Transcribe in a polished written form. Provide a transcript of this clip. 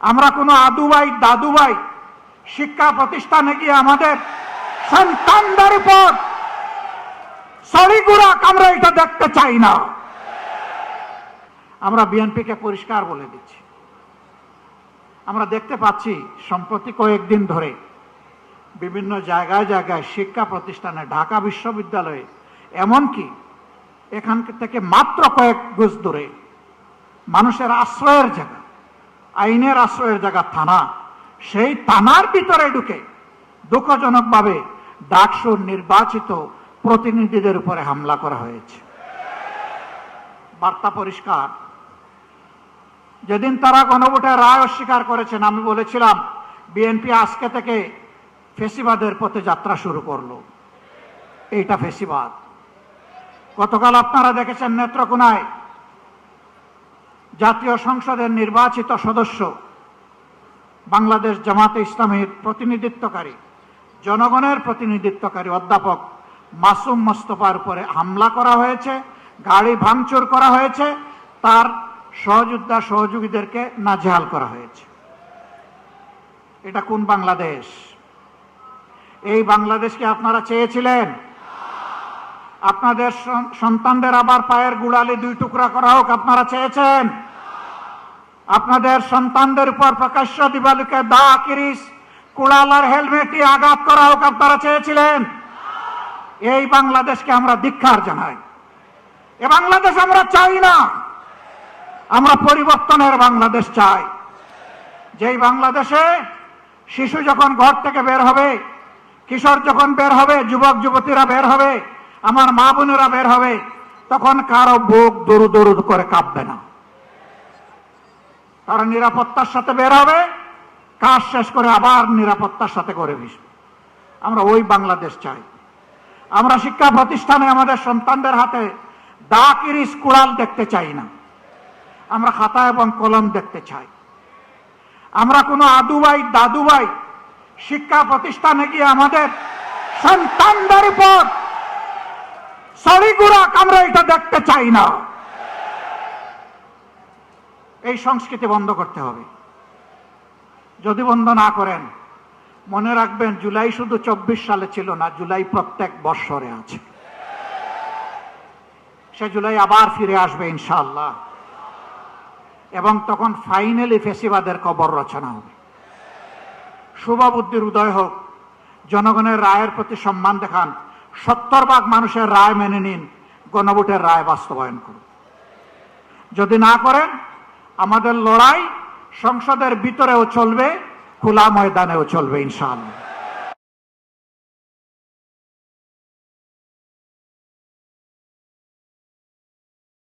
আমরা কোনো আদুভাই দাদুভাই শিক্ষা প্রতিষ্ঠানে গিয়ে আমাদের সন্তানদের উপর সড়িগুড়া কামড়ে এটা দেখতে চাই না। আমরা বিএনপিকে পরিষ্কার বলে দিচ্ছি, আমরা দেখতে পাচ্ছি সম্প্রতি কয়েকদিন ধরে বিভিন্ন জায়গায় জায়গায় শিক্ষা প্রতিষ্ঠানে, ঢাকা বিশ্ববিদ্যালয়ে, এমনকি এখান থেকে মাত্র কয়েক গজ দূরে মানুষের আশ্রয়ের জায়গা, আইনের আশ্রয়ের জায়গা থানা, সেই থানার ভিতরে ঢুকে দুঃখজনকভাবে ডাকসুর নির্বাচিত প্রতিনিধিদের উপরে হামলা করা হয়েছে। বার্তা পরিষ্কার। যেদিন তারা গণভোটের রায় অস্বীকার করেছেন, আমি বলেছিলাম বিএনপি আজকে থেকে ফেসিবাদের পথে যাত্রা শুরু করলো। এইটা ফেসিবাদ। গতকাল আপনারা দেখেছেন নেত্রকোনায় জাতীয় সংসদের নির্বাচিত সদস্য, বাংলাদেশ জামাতে ইসলামীর প্রতিনিধিত্বকারী, জনগণের প্রতিনিধিত্বকারী অধ্যাপক মাসুম মোস্তফার উপরে হামলা করা হয়েছে, গাড়ি ভাঙচুর করা হয়েছে, তার সহযোদ্ধা সহযোগীদেরকে নাজেহাল করা হয়েছে। এটা কোন বাংলাদেশ? এই বাংলাদেশকে আপনারা চেয়েছিলেন? আপনাদের সন্তানদের আবার পায়ের গুড়ালি দুই টুকরা করা হোক আপনারা চেয়েছেন? আপনাদের সন্তানদের উপর প্রকাশ্য দিবালোকে দা, কিরিশ, কুড়ালার হেলমেটে আঘাত করা হোক আপনারা চেয়েছিলেন? এই বাংলাদেশকে আমরা ধিক্কার জানাই। এ বাংলাদেশ আমরা চাই না। আমরা পরিবর্তনের বাংলাদেশ চাই, যেই বাংলাদেশে শিশু যখন ঘর থেকে বের হবে, কিশোর যখন বের হবে, যুবক যুবতীরা বের হবে, আমার মা বোনেরা বের হবে, তখন কারো বুক দরু দরু করে কাঁপবে না। তারা নিরাপত্তার সাথে বের হবে, কাজ শেষ করে আবার নিরাপত্তার সাথে করে বসবে। আমরা ওই বাংলাদেশ চাই। আমরা শিক্ষা প্রতিষ্ঠানে আমাদের সন্তানদের হাতে দা, কিরিশ, কুড়াল দেখতে চাই না। আমরা খাতা এবং কলম দেখতে চাই। আমরা কোনো আদুভাই দাদুভাই শিক্ষা প্রতিষ্ঠানে গিয়ে আমাদের সন্তানদের উপর সড়িগুড়া কামড়ে এটা দেখতে চাই না। এই সংস্কৃতি বন্ধ করতে হবে। যদি বন্ধ না করেন, মনে রাখবেন জুলাই শুধু 24 সালে ছিল না, জুলাই প্রত্যেক বৎসরে আছে। সে জুলাই আবার ফিরে আসবে ইনশাআল্লাহ, এবং তখন ফাইনালি ফেসিবাদের কবর রচনা হবে। শুভবুদ্ধির উদয় হোক, জনগণের রায়ের প্রতি সম্মান দেখান, 70% মানুষের রায় মেনে নিন, গণভোটের রায় বাস্তবায়ন করুন। যদি না করেন, আমাদের লড়াই সংসদের ভিতরেও চলবে, খোলা ময়দানেও চলবে ইনশাআল্লাহ।